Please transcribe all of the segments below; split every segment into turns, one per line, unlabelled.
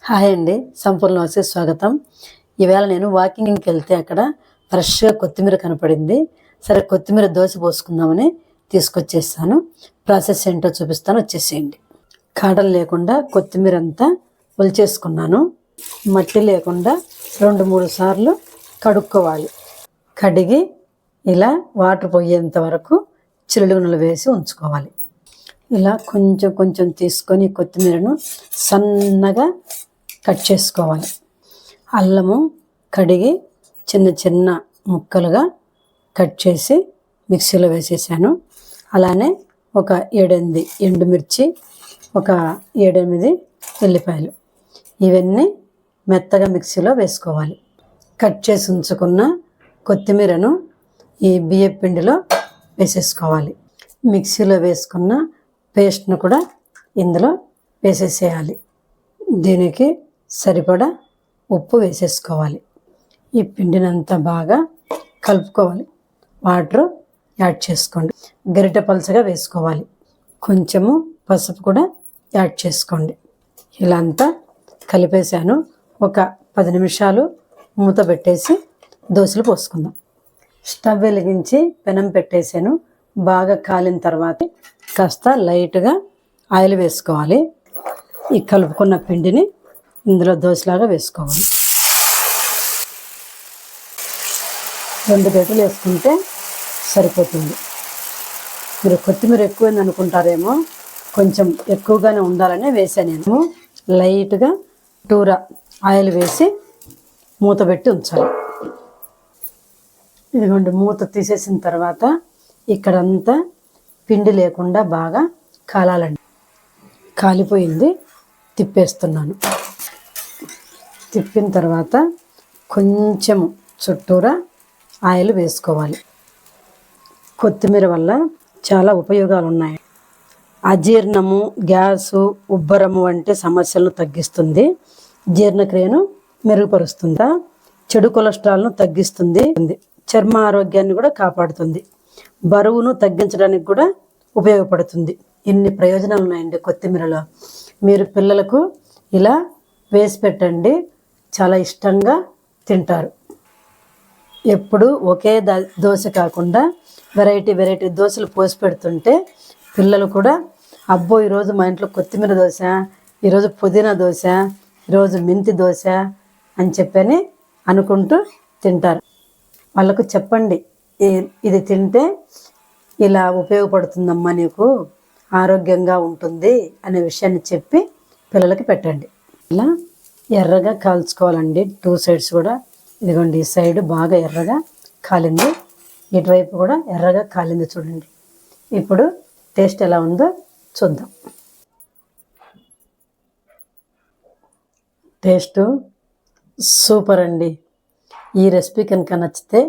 Hi అండి, సంపూర్ణ వచ్చి స్వాగతం. ఈవేళ నేను వాకింగ్కి వెళ్తే అక్కడ ఫ్రెష్గా కొత్తిమీర కనపడింది. సరే కొత్తిమీర దోశ పోసుకుందామని తీసుకొచ్చేస్తాను. ప్రాసెస్ ఏంటో చూపిస్తాను, వచ్చేసేయండి. కాడలు లేకుండా కొత్తిమీర అంతా ఒలిచేసుకున్నాను. మట్టి లేకుండా 2-3 సార్లు కడుక్కోవాలి. కడిగి ఇలా వాటర్ పోయేంత వరకు చిల్లుగునలు వేసి ఉంచుకోవాలి. ఇలా కొంచెం కొంచెం తీసుకొని కొత్తిమీరను సన్నగా కట్ చేసుకోవాలి. అల్లము కడిగి చిన్న చిన్న ముక్కలుగా కట్ చేసి మిక్సీలో వేసేసాను. అలానే ఒక 7-8 ఎండుమిర్చి, ఒక 7-8 ఎల్లిపాయలు, ఇవన్నీ మెత్తగా మిక్సీలో వేసుకోవాలి. కట్ చేసి ఉంచుకున్న కొత్తిమీరను ఈ బియ్యం పిండిలో వేసేసుకోవాలి. మిక్సీలో వేసుకున్న పేస్ట్ను కూడా ఇందులో వేసేసేయాలి. దీనికి సరిపడా ఉప్పు వేసేసుకోవాలి. ఈ పిండినంతా బాగా కలుపుకోవాలి. వాటర్ యాడ్ చేసుకోండి. గరిటె పలచగా వేసుకోవాలి. కొంచెము పసుపు కూడా యాడ్ చేసుకోండి. ఇలా అంతా కలిపేసాను. ఒక 10 నిమిషాలు మూత పెట్టేసి దోశలు పోసుకుందాం. స్టవ్ వెలిగించి పెనం పెట్టేసాను. బాగా కాలిన తర్వాత కాస్త లైట్గా ఆయిల్ వేసుకోవాలి. ఈ కలుపుకున్న పిండిని ఇందులో దోశలాగా వేసుకోవాలి. 2 గంటలు వేసుకుంటే సరిపోతుంది. మీరు కొత్తిమీర ఎక్కువైంది అనుకుంటారేమో, కొంచెం ఎక్కువగానే ఉండాలనే వేసాను. నేను లైట్గా ఆయిల్ వేసి మూత పెట్టి ఉంచాలి. ఇదిగోండి, మూత తీసేసిన తర్వాత ఇక్కడంతా పిండి లేకుండా బాగా కాలాలండి. కాలిపోయింది, తిప్పేస్తున్నాను. తిప్పిన తర్వాత కొంచెం చుట్టూరా ఆయిల్ వేసుకోవాలి. కొత్తిమీర వల్ల చాలా ఉపయోగాలు ఉన్నాయి. అజీర్ణము, గ్యాసు, ఉబ్బరము వంటి సమస్యలను తగ్గిస్తుంది. జీర్ణక్రియను మెరుగుపరుస్తుంది. చెడు కొలెస్ట్రాల్ను తగ్గిస్తుంది. చర్మ ఆరోగ్యాన్ని కూడా కాపాడుతుంది. బరువును తగ్గించడానికి కూడా ఉపయోగపడుతుంది. ఇన్ని ప్రయోజనాలు ఉన్నాయండి కొత్తిమీరలో. మీరు పిల్లలకు ఇలా వేసి పెట్టండి, చాలా ఇష్టంగా తింటారు. ఎప్పుడు ఒకే దోశ కాకుండా వెరైటీ దోశలు పోసి పెడుతుంటే పిల్లలు కూడా, అబ్బో ఈరోజు మా ఇంట్లో కొత్తిమీర దోశ, ఈరోజు పుదీనా దోశ, ఈరోజు మెంతి దోశ అని చెప్పని అనుకుంటూ తింటారు. వాళ్ళకు చెప్పండి, ఇది తింటే ఇలా ఉపయోగపడుతుందమ్మా, నీకు ఆరోగ్యంగా ఉంటుంది అనే విషయాన్ని చెప్పి పిల్లలకి పెట్టండి. ఇలా ఎర్రగా కాల్చుకోవాలండి, 2 సైడ్స్ కూడా. ఇదిగోండి, ఈ సైడ్ బాగా ఎర్రగా కాలింది, ఇటువైపు కూడా ఎర్రగా కాలింది. చూడండి. ఇప్పుడు టేస్ట్ ఎలా ఉందో చూద్దాం. టేస్ట్ సూపర్ అండి. ఈ రెసిపీ కనుక నచ్చితే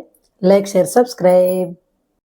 లైక్, షేర్, సబ్స్క్రైబ్.